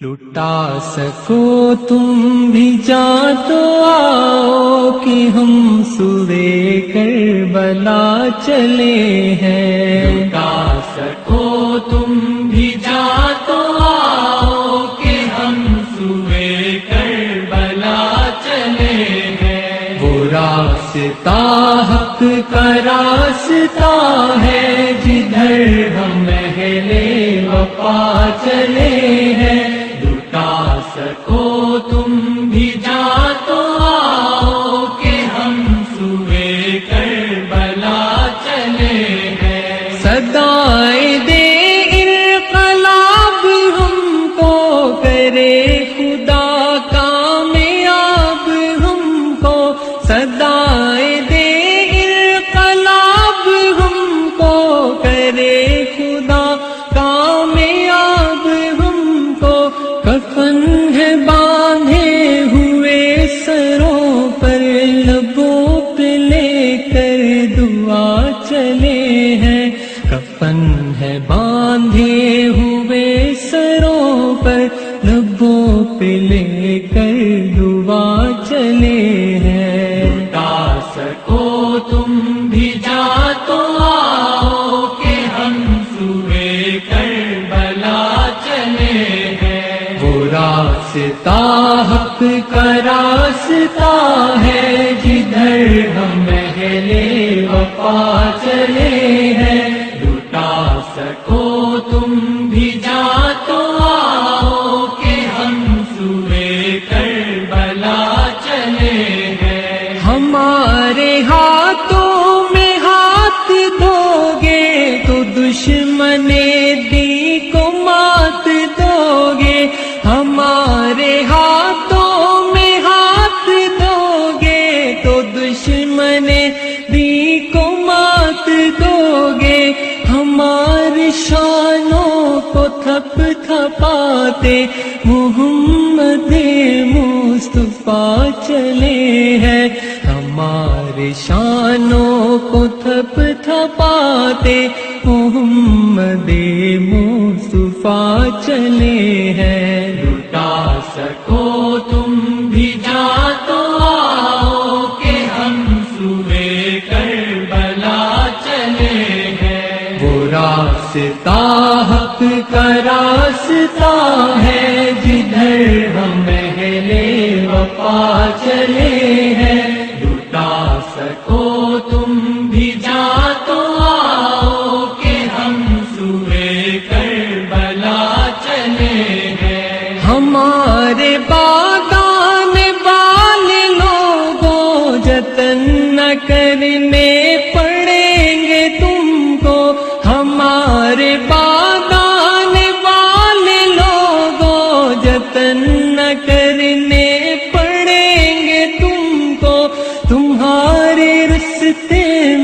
لٹا سکو تم بھی جان تو آؤ کہ ہم سوئے کربلا چلے ہیں۔ لٹا سکو تم بھی جان تو آؤ کہ ہم سوئے کربلا چلے ہیں۔ وہ راستہ حق کا راستہ ہے جدھر ہم اہل وفا چلے ہیں۔ لٹا سکو تم بھی جان تو آؤ کہ ہم سوئے کربلا چلے ہیں۔ صدائیں دے انقلاب ہم کو کرے خدا کامیاب ہم کو۔ صدائیں دے انقلاب ہم کو کرے خدا کامیاب ہم کو۔ کفن ہے باندھے ہوئے سروں پر لبوں پہ لے کر دعا چلے ہیں۔ کفن ہے باندھے ہوئے سروں پر لبوں پہ لے کر دعا چلے ہیں۔ لٹا سکو تم بھی جان تو آؤ کہ ہم سوئے کربلا چلے ہیں۔ وہ راستہ حق کا راستہ ہے جدھر ہم اہل وفا چلے ہیں۔ لٹا سکو تم بھی جان تو آؤ کہ ہم سوئے کربلا چلے ہیں۔ ہمارے ہاتھوں میں ہاتھ دو گے تو دشمن دین کو مات دو گے۔ ہمارے ہاتھوں میں ہاتھ دو گے تو دشمن دین کو مات دو گے۔ ہماری شانوں کو تھپ تھپاتے محمد مصطفیٰ چلے ہیں۔ ہماری شانوں کو تھپ تھپاتے محمد مصطفیٰ چلے ہیں۔ لٹا سکو تم بھی جان تو آؤ کہ ہم سوئے کربلا چلے ہیں۔ وہ راستہ حق کا راستہ ہے جدھر ہم اہل وفا چلے ہیں۔ لٹا سکو تم بھی جان تو آؤ کہ ہم سوئے کربلا چلے ہیں۔ ہمارے باغان والے لوگوں جتن نہ کرنے پڑیں گے تم کو۔ ہمارے باغان والے لوگوں جتن نہ کرنے پڑیں گے تم کو۔ تمہارے رستے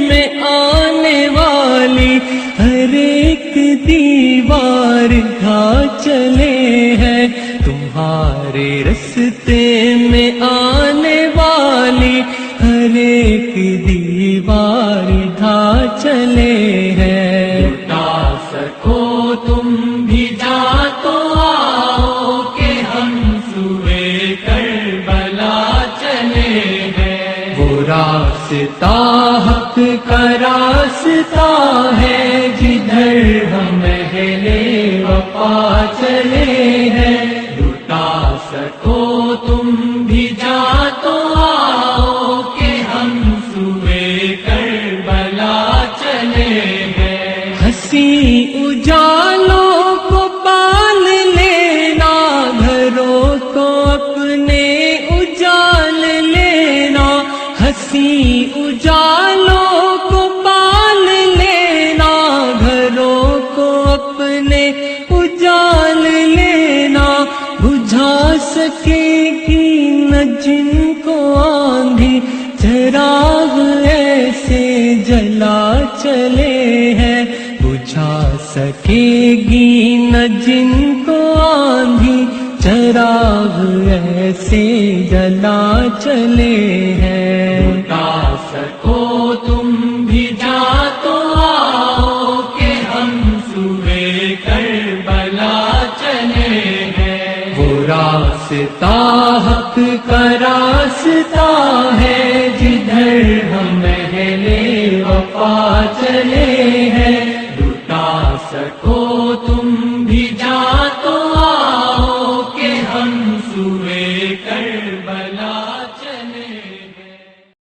میں آنے والی ہر ایک دیوار ڈھا چلے ہیں۔ تمہارے رستے میں آنے والی ہر ایک دیوار ڈھا چلے ہیں۔ لٹا سکو تم بھی جان تو آؤ کہ ہم سوئے کربلا چلے ہیں۔ وہ راستہ حق کا راستہ ہے جدھر ہم اہل وفا چلے ہیں۔ لٹا سکو تم بھی جان تو آؤ کہ ہم سوئے کربلا چلے ہیں۔ ہنسی اجالوں کو پال لینا گھروں کو اپنے اجال لینا۔ ہنسی اجالوں کو پال لینا گھروں کو اپنے اجال لینا۔ بجھا سکے گی نہ جن کو آندھی چراغ ایسے جلا چلے ہیں۔ بجھا سکے گی نہ جن کو آندھی چراغ ایسے جلا چلے ہیں۔ لٹا سکو تم بھی جان تو آؤ کہ ہم سوئے کربلا چلے ہیں۔ راستہ حق کا راستہ ہے، جدھر ہم اہل وفا چلے ہیں، لٹا سکو